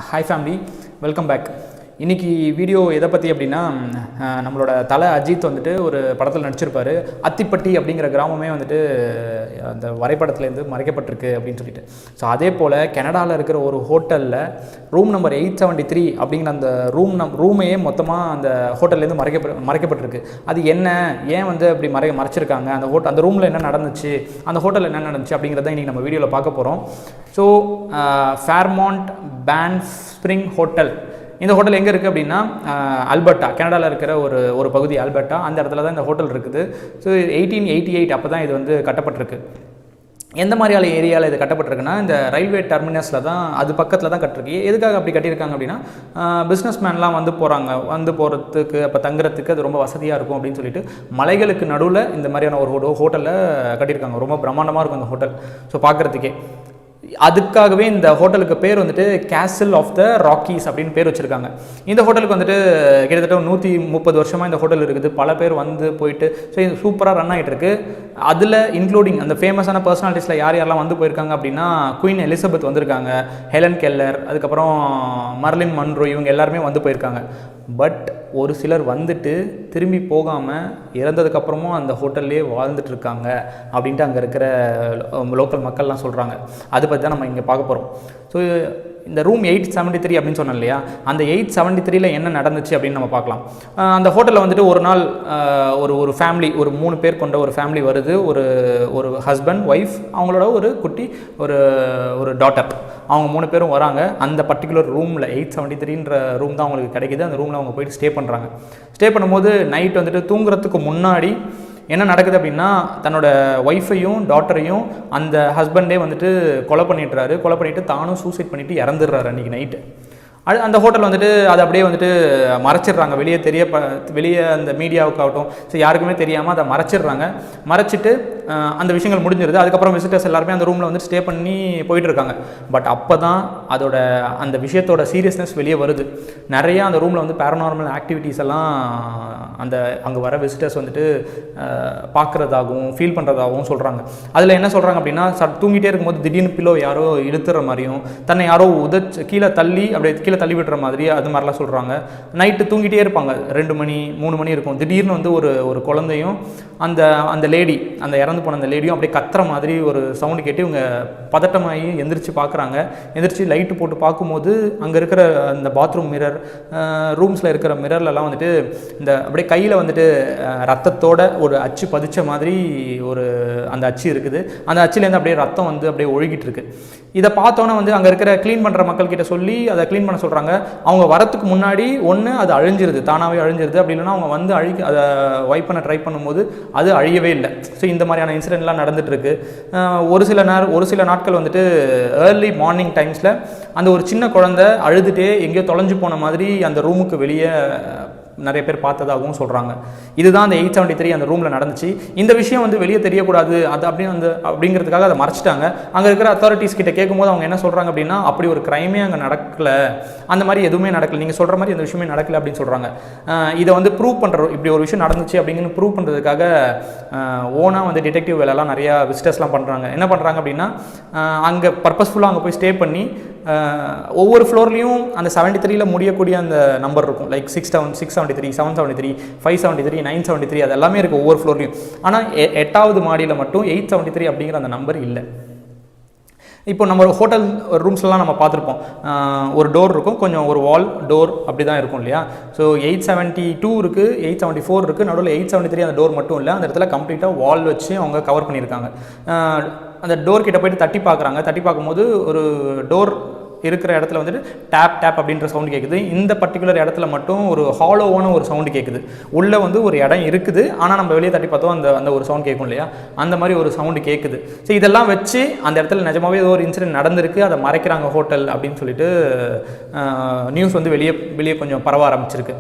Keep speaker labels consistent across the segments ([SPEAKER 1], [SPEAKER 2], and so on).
[SPEAKER 1] Hi family, welcome back. இன்றைக்கி video எதை பற்றி அப்படின்னா நம்மளோட தலை அஜித் வந்துட்டு ஒரு படத்தில் நடிச்சிருப்பார். அத்திப்பட்டி அப்படிங்கிற கிராமமே வந்துட்டு அந்த வரைபடத்துலேருந்து மறைக்கப்பட்டிருக்கு அப்படின்னு சொல்லிட்டு. ஸோ அதே போல் கனடாவில் இருக்கிற ஒரு ஹோட்டலில் ரூம் நம்பர் 873 அப்படிங்கிற அந்த ரூமையே மொத்தமாக அந்த ஹோட்டல்லேருந்து மறைக்கப்பட்டிருக்கு. அது என்ன, ஏன் வந்து அப்படி மறைச்சிருக்காங்க, அந்த ரூமில் என்ன நடந்துச்சு, அந்த ஹோட்டலில் என்ன நடந்துச்சு அப்படிங்கிறத இன்றைக்கி நம்ம வீடியோவில் பார்க்க போகிறோம். ஸோ ஃபேர்மாண்ட் பேன்ஃப் ஸ்ப்ரிங் ஹோட்டல், இந்த ஹோட்டல் எங்கே இருக்குது அப்படின்னா அல்பர்ட்டா, கனடாவில் இருக்கிற ஒரு பகுதி அல்பர்ட்டா, அந்த இடத்துல தான் இந்த ஹோட்டல் இருக்குது. ஸோ 1888 அப்போ தான் இது வந்து கட்டப்பட்டிருக்கு. எந்த மாதிரியான ஏரியாவில் இது கட்டப்பட்டிருக்குன்னா இந்த ரயில்வே டெர்மினஸில் தான், அது பக்கத்தில் தான் கட்டிருக்கு. எதுக்காக அப்படி கட்டியிருக்காங்க அப்படின்னா பிஸ்னஸ் மேன்லாம் வந்து போகிறதுக்கு அப்போ தங்குறதுக்கு அது ரொம்ப வசதியாக இருக்கும் அப்படின்னு சொல்லிட்டு மலைகளுக்கு நடுவில் இந்த மாதிரியான ஒரு ஹோட்டலில் கட்டியிருக்காங்க. ரொம்ப பிரம்மாண்டமாக இருக்கும் இந்த ஹோட்டல். ஸோ பார்க்குறதுக்கே அதுக்காகவே இந்த ஹோட்டலுக்கு பேர் வந்துட்டு கேசல் ஆஃப் த ராக்கீஸ் அப்படின்னு பேர் வச்சுருக்காங்க. இந்த ஹோட்டலுக்கு வந்துட்டு கிட்டத்தட்ட 130 வருஷமாக இந்த ஹோட்டல் இருக்குது. பல பேர் வந்து போயிட்டு ஸோ இது சூப்பராக ரன் ஆகிட்டு இருக்கு. அதில் இன்க்ளூடிங் அந்த ஃபேமஸான பர்சனாலிட்டிஸில் யாரெல்லாம் வந்து போயிருக்காங்க அப்படின்னா குயின் எலிசபெத் வந்திருக்காங்க, ஹெலன் கெல்லர், அதுக்கப்புறம் மர்லின் மன்ரோ, இவங்க எல்லாருமே வந்து போயிருக்காங்க. பட் ஒரு சிலர் வந்துட்டு திரும்பி போகாமல் இறந்ததுக்கப்புறமும் அந்த ஹோட்டல்லே வாழ்ந்துட்டுருக்காங்க அப்படின்ட்டு அங்கே இருக்கிற லோக்கல் மக்கள்லாம் சொல்கிறாங்க. அதை பற்றி தான் நம்ம இங்கே பார்க்க போகிறோம். ஸோ இந்த ரூம் 873 அப்படின்னு சொன்னோம் இல்லையா, அந்த 873ல் என்ன நடந்துச்சு அப்படின்னு நம்ம பார்க்கலாம். அந்த ஹோட்டலில் வந்துட்டு ஒரு நாள் ஒரு ஃபேமிலி, ஒரு 3 பேர் கொண்ட ஒரு ஃபேமிலி வருது. ஒரு ஹஸ்பண்ட், ஒய்ஃப், அவங்களோட ஒரு குட்டி, ஒரு டாட்டர், அவங்க 3 பேரும் வராங்க. அந்த பர்டிகுலர் ரூமில் 873ன்ற ரூம் தான் அவங்களுக்கு கிடைக்கிது. அந்த ரூமில் அவங்க போயிட்டு ஸ்டே பண்ணுறாங்க. ஸ்டே பண்ணும்போது நைட் வந்துட்டு தூங்குறதுக்கு முன்னாடி என்ன நடக்குது அப்படின்னா தன்னோட ஒய்ஃபையும் டாட்டரையும் அந்த ஹஸ்பண்டே வந்துட்டு கொலை பண்ணிட்டு தானும் சூசைட் பண்ணிவிட்டு இறந்துடுறாரு அன்றைக்கி நைட்டு. அந்த ஹோட்டல் வந்துட்டு அதை அப்படியே வந்துட்டு மறைச்சிடுறாங்க. வெளியே அந்த மீடியாவுக்காகட்டும் ஸோ யாருக்குமே தெரியாமல் அதை மறைச்சிட்டு அந்த விஷயங்கள் முடிஞ்சிருது. அதுக்கப்புறம் விசிட்டர்ஸ் எல்லாருமே அந்த ரூமில் வந்து ஸ்டே பண்ணி போயிட்டுருக்காங்க. பட் அப்போ தான் அந்த விஷயத்தோட சீரியஸ்னஸ் வெளியே வருது. நிறையா அந்த ரூமில் வந்து பேரநார்மல் ஆக்டிவிட்டீஸ் எல்லாம் அங்கே வர விசிட்டர்ஸ் வந்துட்டு பார்க்குறதாகவும் ஃபீல் பண்ணுறதாகவும் சொல்கிறாங்க. அதில் என்ன சொல்கிறாங்க அப்படின்னா தூங்கிட்டே இருக்கும்போது திடீர்னு பில்லோ யாரோ இழுத்துற மாதிரியும், தன்னை யாரோ கீழே தள்ளி விடுற மாதிரி, அது மாதிரிலாம் சொல்கிறாங்க. நைட்டு தூங்கிட்டே இருப்பாங்க, 2 மணி 3 மணி இருக்கும். திடீர்னு வந்து ஒரு குழந்தையும் அந்த லேடி, அந்த இறந்து போன அந்த லேடியும் அப்படியே கத்துற மாதிரி ஒரு சவுண்டு கேட்டு இவங்க பதட்டமாகி எந்திரிச்சு பார்க்குறாங்க. எந்திரிச்சு லைட்டு போட்டு பார்க்கும்போது அங்கே இருக்கிற அந்த பாத்ரூம் மிரர், ரூம்ஸில் இருக்கிற மிரர்லலாம் வந்துட்டு இந்த அப்படியே கையில் வந்துட்டு ரத்தத்தோட ஒரு அச்சு பதிச்ச மாதிரி அந்த அச்சு இருக்குது. அந்த அச்சுலேருந்து அப்படியே ரத்தம் வந்து அப்படியே ஒழுகிட்டு இருக்கு. இதை பார்த்தோன்னே வந்து அங்கே இருக்கிற க்ளீன் பண்ணுற மக்கள்கிட்ட சொல்லி அதை க்ளீன் பண்ண சொல்கிறாங்க. அவங்க வரத்துக்கு முன்னாடி ஒன்று அது அழிஞ்சிருது, தானாகவே அழிஞ்சிருது. அப்படி இல்லைன்னா அவங்க வந்து அதை வைப் பண்ண ட்ரை பண்ணும்போது அது அழியவே இல்லை. ஸோ இந்த மாதிரியான இன்சிடென்ட்லாம் நடந்துகிட்ருக்கு. ஒரு சில நாட்கள் வந்துட்டு ஏர்லி மார்னிங் டைம்ஸில் அந்த ஒரு சின்ன குழந்தை அழுதுகிட்டே எங்கேயோ தொலைஞ்சு போன மாதிரி அந்த ரூமுக்கு வெளியே நிறைய பேர் பார்த்ததாகவும் சொல்கிறாங்க. இதுதான் அந்த 873 அந்த ரூமில் நடந்துச்சு. இந்த விஷயம் வந்து வெளியே தெரியக்கூடாது அது அப்படிங்கிறதுக்காக அதை மறைச்சிட்டாங்க. அங்கே இருக்கிற அத்தாரிட்டிஸ் கிட்ட கேட்கும்போது அவங்க என்ன சொல்கிறாங்க அப்படின்னா அப்படி ஒரு க்ரைமே அங்கே நடக்கலை, அந்த மாதிரி எதுவுமே நடக்கலை, நீங்கள் சொல்கிற மாதிரி அந்த விஷயமே நடக்கலை அப்படின்னு சொல்கிறாங்க. இதை வந்து ப்ரூவ் பண்ணுறோம், இப்படி ஒரு விஷயம் நடந்துச்சு அப்படிங்கன்னு ப்ரூவ் பண்ணுறதுக்காக ஓனாக வந்து டிடெக்டிவ் வேலைலாம் நிறையா விசிட்டர்ஸ்லாம் பண்ணுறாங்க. என்ன பண்ணுறாங்க அப்படின்னா அங்கே பர்பஸ்ஃபுல்லாக அங்கே போய் ஸ்டே பண்ணி ஒவ்வொரு ஃப்ளோர்லேயும் அந்த 73ல் முடியக்கூடிய அந்த நம்பர் இருக்கும். லைக் 673, 773, 573, 973 அது எல்லாமே இருக்குது ஒவ்வொரு ஃப்ளோர்லையும். ஆனால் 8வது மாடியில் மட்டும் 873 அப்படிங்கிற அந்த நம்பர் இல்லை. இப்போ நம்ம ஹோட்டல் ரூம்ஸ்லாம் நம்ம பார்த்துருப்போம், ஒரு டோர் இருக்கும், கொஞ்சம் ஒரு வால் டோர் அப்படி தான் இருக்கும் இல்லையா. ஸோ 872 இருக்குது, 874 இருக்குது, நடுவில் 873 அந்த டோர் மட்டும் இல்லை. அந்த இடத்துல கம்ப்ளீட்டாக வால் வச்சு அவங்க கவர் பண்ணியிருக்காங்க. அந்த டோர் கிட்ட போய்ட்டு தட்டி பார்க்கும்போது ஒரு டோர் இருக்கிற இடத்துல வந்துட்டு டேப் அப்படின்ற சவுண்டு கேட்குது. இந்த பர்டிகுலர் இடத்துல மட்டும் ஒரு ஹாலோவான ஒரு சவுண்டு கேட்குது. உள்ளே வந்து ஒரு இடம் இருக்குது, ஆனால் நம்ம வெளியே தட்டி பார்த்தோம் அந்த ஒரு சவுண்ட் கேட்கும் இல்லையா, அந்த மாதிரி ஒரு சவுண்டு கேட்குது. ஸோ இதெல்லாம் வச்சு அந்த இடத்துல நிஜமாவே ஏதோ ஒரு இன்சிடென்ட் நடந்திருக்கு, அதை மறைக்கிறாங்க ஹோட்டல் அப்படின்னு சொல்லிட்டு நியூஸ் வந்து வெளியே கொஞ்சம் பரவ ஆரம்பிச்சிருக்கு.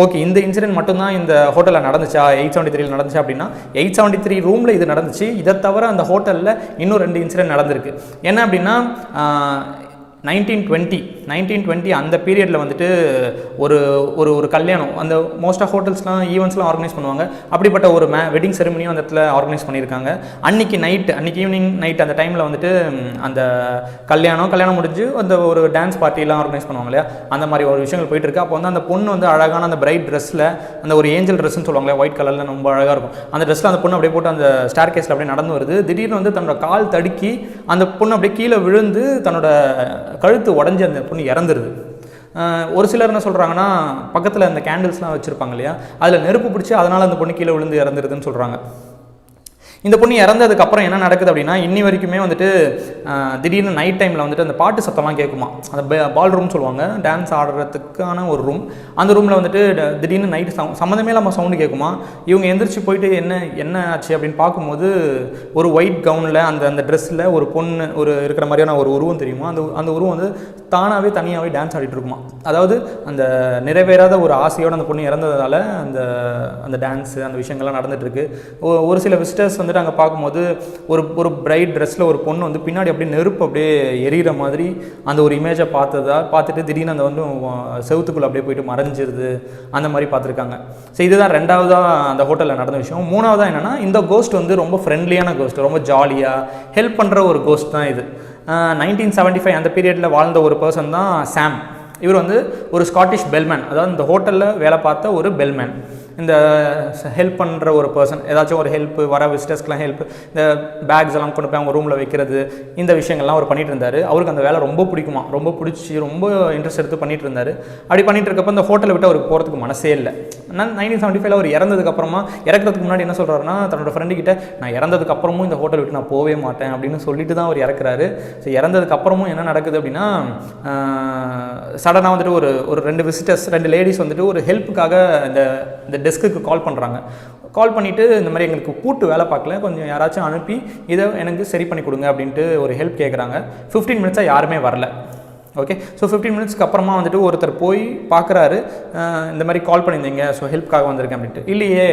[SPEAKER 1] ஓகே, இந்த இன்சிடென்ட் மட்டும்தான் இந்த ஹோட்டலில் நடந்துச்சா, 873ல் நடந்துச்சா அப்படின்னா 873 ரூமில் இது நடந்துச்சு. இதை தவிர அந்த ஹோட்டலில் இன்னும் 2 இன்சிடென்ட் நடந்திருக்கு. என்ன அப்படின்னா 1920 அந்த பீரியடில் வந்துட்டு ஒரு ஒரு ஒரு கல்யாணம், அந்த மோஸ்ட் ஆஃப் ஹோட்டல்ஸ்லாம் ஈவெண்ட்ஸ்லாம் ஆர்கனைஸ் பண்ணுவாங்க. அப்படிப்பட்ட ஒரு வெட்டிங் செரிமனியும் அந்த இடத்துல ஆர்கனைஸ் பண்ணியிருக்காங்க. அன்றைக்கி ஈவினிங் நைட் அந்த டைமில் வந்துட்டு அந்த கல்யாணம் முடிஞ்சு அந்த ஒரு டான்ஸ் பார்ட்டிலாம் ஆர்கனைஸ் பண்ணுவாங்க இல்லையா, அந்த மாதிரி ஒரு விஷயங்கள் போயிட்டு இருக்கு. அப்போ வந்து அந்த பொண்ணு வந்து அழகான அந்த பிரைட் ட்ரெஸ்ஸில், அந்த ஒரு ஏஞ்சல் ட்ரெஸ்ன்னு சொல்லுவாங்களே, ஒயிட் கலரில் ரொம்ப அழகாக இருக்கும். அந்த ட்ரெஸ்ஸில் அந்த பொண்ணு அப்படியே போட்டு அந்த ஸ்டார் கேஸில் அப்படியே நடந்து வருது. திடீர்னு வந்து தன்னோட கால் தடுக்கி அந்த பொண்ணு அப்படியே கீழே விழுந்து தன்னோட கழுத்து உடஞ்சி அந்த பொண்ணு இறந்துருது. ஒரு சிலர் என்ன சொல்கிறாங்கன்னா, பக்கத்தில் அந்த கேண்டில்ஸ்லாம் வச்சுருப்பாங்க இல்லையா, அதில் நெருப்பு பிடிச்சி அதனால் அந்த பொண்ணு கீழே விழுந்து இறந்துருதுன்னு சொல்கிறாங்க. இந்த பொண்ணு இறந்ததுக்கப்புறம் என்ன நடக்குது அப்படின்னா, இன்னி வரைக்குமே வந்துட்டு திடீர்னு நைட் டைமில் வந்துட்டு அந்த பாட்டு சத்தம்லாம் கேட்குமா. அந்த பால் ரூம் சொல்லுவாங்க, டான்ஸ் ஆடுறதுக்கான ஒரு ரூம். அந்த ரூமில் வந்துட்டு திடீர்னு நைட்டு சம்மந்தமே இல்லாமல் சவுண்டு கேட்குமா. இவங்க எந்திரிச்சு போயிட்டு என்ன ஆச்சு அப்படின்னு பார்க்கும்போது, ஒரு ஒயிட் கவுனில் அந்த ட்ரெஸ்ஸில் ஒரு பொண்ணு ஒரு இருக்கிற மாதிரியான ஒரு உருவம் தெரியுமா. அந்த உருவம் வந்து தனியாகவே டான்ஸ் ஆடிட்டு இருக்குமா. அதாவது அந்த நிறைவேறாத ஒரு ஆசையோடு அந்த பொண்ணு இறந்ததால் அந்த டான்ஸு அந்த விஷயங்கள்லாம் நடந்துகிட்ருக்கு. ஒரு சில விசிட்டர்ஸ் வந்துட்டு அங்கே பார்க்கும்போது ஒரு பிரைட் ட்ரெஸ்ஸில் ஒரு பொண்ணு வந்து பின்னாடி அப்படியே நெருப்பு அப்படியே எரியிற மாதிரி அந்த ஒரு இமேஜை பார்த்துட்டு திடீர்னு அந்த வந்து செவுத்துக்குள்ளே அப்படியே போயிட்டு மறைஞ்சிருது, அந்த மாதிரி பார்த்துருக்காங்க. ஸோ இதுதான் ரெண்டாவதாக அந்த ஹோட்டலில் நடந்த விஷயம். மூணாவதாக என்னென்னா, இந்த கோஸ்ட் வந்து ரொம்ப ஃப்ரெண்ட்லியான கோஸ்ட், ரொம்ப ஜாலியாக ஹெல்ப் பண்ணுற ஒரு கோஸ்ட் தான் இது. 1975 அந்த பீரியடில் வாழ்ந்த ஒரு பர்சன் தான் சாம். இவர் வந்து ஒரு ஸ்காட்டிஷ் பெல்மேன், அதாவது இந்த ஹோட்டலில் வேலை பார்த்த ஒரு பெல்மேன். இந்த ஹெல்ப் பண்ணுற ஒரு பர்சன், ஏதாச்சும் ஒரு ஹெல்ப் வர விசிட்டர்ஸ்க்கெலாம் ஹெல்ப், இந்த பேக்ஸ் எல்லாம் கொண்டு போய் அவங்க ரூமில் வைக்கிறது, இந்த விஷயங்கள்லாம் அவர் பண்ணிட்டு இருந்தார். அவருக்கு அந்த வேலை ரொம்ப பிடிக்குமா, ரொம்ப பிடிச்சி ரொம்ப இன்ட்ரெஸ்ட் எடுத்து பண்ணிட்டு இருந்தார். அப்படி பண்ணிட்டு இருக்கப்போ இந்த ஹோட்டலை விட்டு அவருக்கு போகிறதுக்கு மனசே இல்லை. 1975 அவர் இறந்ததுக்கப்புறமா, இறக்கிறதுக்கு முன்னாடி என்ன சொல்கிறாருன்னா, தன்னோட ஃப்ரெண்டுக்கிட்ட நான் இறந்ததுக்கப்புறமும் இந்த ஹோட்டல் விட்டு நான் போகவே மாட்டேன் அப்படின்னு சொல்லிட்டு தான் அவர் இறக்குறாரு. ஸோ இறந்ததுக்கப்புறமும் என்ன நடக்குது அப்படின்னா, சடனாக வந்துட்டு ஒரு 2 லேடிஸ் வந்துட்டு ஒரு ஹெல்ப்புக்காக இந்த டெஸ்க்குக்கு கால் பண்ணுறாங்க. கால் பண்ணிவிட்டு இந்த மாதிரி எங்களுக்கு பூட்டு வேலை பார்க்கல, கொஞ்சம் யாராச்சும் அனுப்பி இதை எனக்கு சரி பண்ணி கொடுங்க அப்படின்ட்டு ஒரு ஹெல்ப் கேட்குறாங்க. 15 மினிட்ஸாக யாருமே வரல. ஓகே, ஸோ 15 மினிட்ஸ்க்கு அப்புறமா வந்துட்டு ஒருத்தர் போய் பார்க்குறாரு, இந்த மாதிரி கால் பண்ணியிருந்தீங்க, ஸோ ஹெல்ப்காக வந்திருக்கேன் அப்படின்ட்டு. இல்லையே,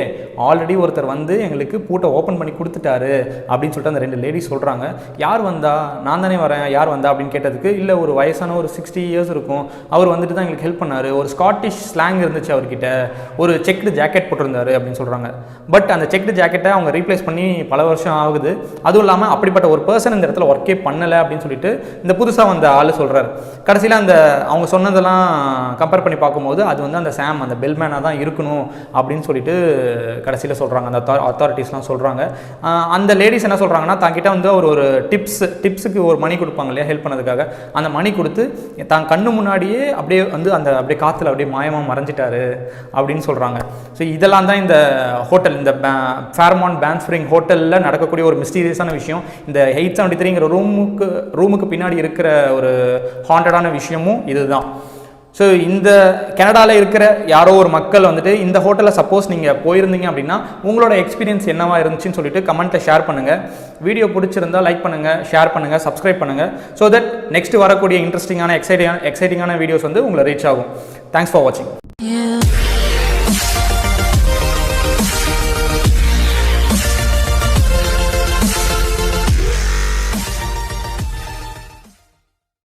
[SPEAKER 1] ஆல்ரெடி ஒருத்தர் வந்து எங்களுக்கு பூட்டை ஓப்பன் பண்ணி கொடுத்துட்டாரு அப்படின்னு சொல்லிட்டு அந்த 2 லேடிஸ் சொல்கிறாங்க. யார் வந்தா, நான் தானே வரேன், யார் வந்தா அப்படின்னு கேட்டதுக்கு, இல்லை ஒரு வயசான ஒரு 60 இயர்ஸ் இருக்கும், அவர் வந்துட்டு தான் எங்களுக்கு ஹெல்ப் பண்ணார், ஒரு ஸ்காட்டிஷ் ஸ்லாங் இருந்துச்சு அவர்கிட்ட, ஒரு செக்டு ஜாக்கெட் போட்டிருந்தாரு அப்படின்னு சொல்கிறாங்க. பட் அந்த செக்டு ஜாக்கெட்டை அவங்க ரீப்ளேஸ் பண்ணி பல வருஷம் ஆகுது. அதுவும் இல்லாமல் அப்படிப்பட்ட ஒரு பர்சன் இந்த இடத்துல ஒர்க்கே பண்ணலை அப்படின்னு சொல்லிட்டு இந்த புதுசாக வந்த ஆள் சொல்கிறார். கடைசியில் அவங்க சொன்னதெல்லாம் கம்பேர் பண்ணி பார்க்கும்போது அது வந்து அந்த சாம், அந்த பெல்மேனாக தான் இருக்கணும் அப்படின்னு சொல்லிட்டு கடைசியில் சொல்கிறாங்க, அந்த அத்தாரிட்டிஸ்லாம் சொல்கிறாங்க. அந்த லேடிஸ் என்ன சொல்கிறாங்கன்னா, தாங்கிட்ட வந்து அவர் ஒரு டிப்ஸுக்கு ஒரு மணி கொடுப்பாங்க இல்லையா, ஹெல்ப் பண்ணதுக்காக, அந்த மணி கொடுத்து தான் கண்ணு முன்னாடியே அப்படியே வந்து அப்படியே காற்றுல அப்படியே மாயமாக மறைஞ்சிட்டாரு அப்படின்னு சொல்கிறாங்க. ஸோ இதெல்லாம் தான் இந்த ஹோட்டல், இந்த ஃபேர்மான் பான்ஸ்பிரிங் ஹோட்டலில் நடக்கக்கூடிய ஒரு மிஸ்டீரியஸான விஷயம். இந்த 873ங்கிற ரூமுக்கு பின்னாடி இருக்கிற ஒரு ஹாண்டடான விஷயமும் இதுதான். ஸோ இந்த கனடாவில் இருக்கிற யாரோ ஒரு மக்கள் வந்துட்டு இந்த ஹோட்டலில் சப்போஸ் நீங்கள் போயிருந்தீங்க அப்படின்னா உங்களோட எக்ஸ்பீரியன்ஸ் என்னவா இருந்துச்சுன்னு சொல்லிட்டு கமெண்ட்டில் ஷேர் பண்ணுங்கள். வீடியோ பிடிச்சிருந்தா லைக் பண்ணுங்கள், ஷேர் பண்ணுங்கள், சப்ஸ்கிரைப் பண்ணுங்கள். ஸோ தட் நெக்ஸ்ட் வரக்கூடிய இன்ட்ரெஸ்டிங்கான எக்ஸைட்டிங்கான வீடியோஸ் வந்து உங்களை ரீச் ஆகும். தேங்க்ஸ் ஃபார் வாட்சிங்.